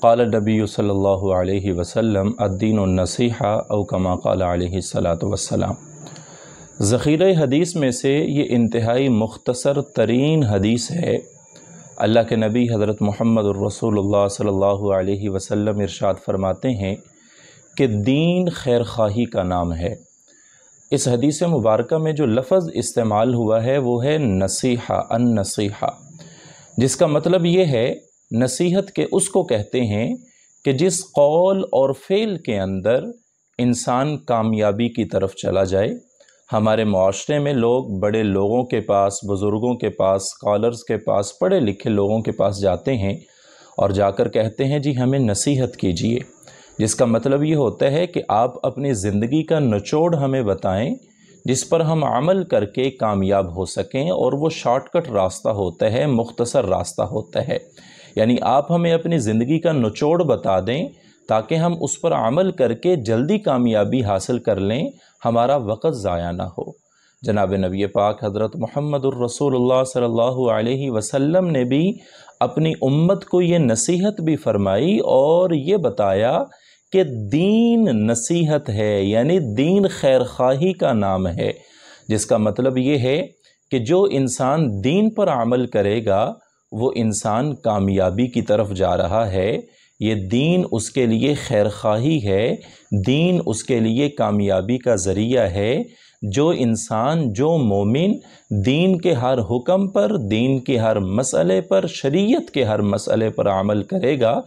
قال النبی صلی اللہ علیہ وسلم الدین النصیحہ او کما قال علیہ الصلاۃ والسلام۔ ذخیرہ حدیث میں سے یہ انتہائی مختصر ترین حدیث ہے۔ اللہ کے نبی حضرت محمد الرسول اللہ صلی اللہ علیہ وسلم ارشاد فرماتے ہیں کہ دین خیر خواہی کا نام ہے۔ اس حدیث مبارکہ میں جو لفظ استعمال ہوا ہے وہ ہے نصیحہ، النصیحہ، جس کا مطلب یہ ہے نصیحت کے اس کو کہتے ہیں کہ جس قول اور فعل کے اندر انسان کامیابی کی طرف چلا جائے۔ ہمارے معاشرے میں لوگ بڑے لوگوں کے پاس، بزرگوں کے پاس، اسکالرز کے پاس، پڑھے لکھے لوگوں کے پاس جاتے ہیں اور جا کر کہتے ہیں جی ہمیں نصیحت کیجئے، جس کا مطلب یہ ہوتا ہے کہ آپ اپنی زندگی کا نچوڑ ہمیں بتائیں جس پر ہم عمل کر کے کامیاب ہو سکیں، اور وہ شارٹ کٹ راستہ ہوتا ہے، مختصر راستہ ہوتا ہے۔ یعنی آپ ہمیں اپنی زندگی کا نچوڑ بتا دیں تاکہ ہم اس پر عمل کر کے جلدی کامیابی حاصل کر لیں، ہمارا وقت ضائع نہ ہو۔ جناب نبی پاک حضرت محمد الرسول اللہ صلی اللہ علیہ وسلم نے بھی اپنی امت کو یہ نصیحت بھی فرمائی اور یہ بتایا کہ دین نصیحت ہے، یعنی دین خیر خواہی کا نام ہے، جس کا مطلب یہ ہے کہ جو انسان دین پر عمل کرے گا وہ انسان کامیابی کی طرف جا رہا ہے۔ یہ دین اس کے لیے خیر خواہی ہے، دین اس کے لیے کامیابی کا ذریعہ ہے۔ جو انسان، جو مومن دین کے ہر حکم پر، دین کے ہر مسئلے پر، شریعت کے ہر مسئلے پر عمل کرے گا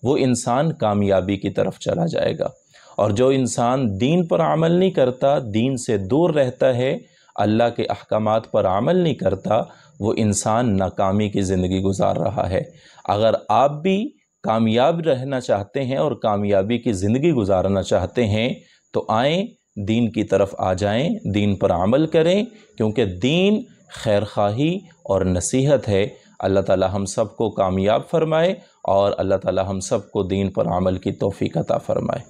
وہ انسان کامیابی کی طرف چلا جائے گا، اور جو انسان دین پر عمل نہیں کرتا، دین سے دور رہتا ہے، اللہ کے احکامات پر عمل نہیں کرتا، وہ انسان ناکامی کی زندگی گزار رہا ہے۔ اگر آپ بھی کامیاب رہنا چاہتے ہیں اور کامیابی کی زندگی گزارنا چاہتے ہیں تو آئیں، دین کی طرف آ جائیں، دین پر عمل کریں، کیونکہ دین خیر خواہی اور نصیحت ہے۔ اللہ تعالی ہم سب کو کامیاب فرمائے اور اللہ تعالی ہم سب کو دین پر عمل کی توفیق عطا فرمائے۔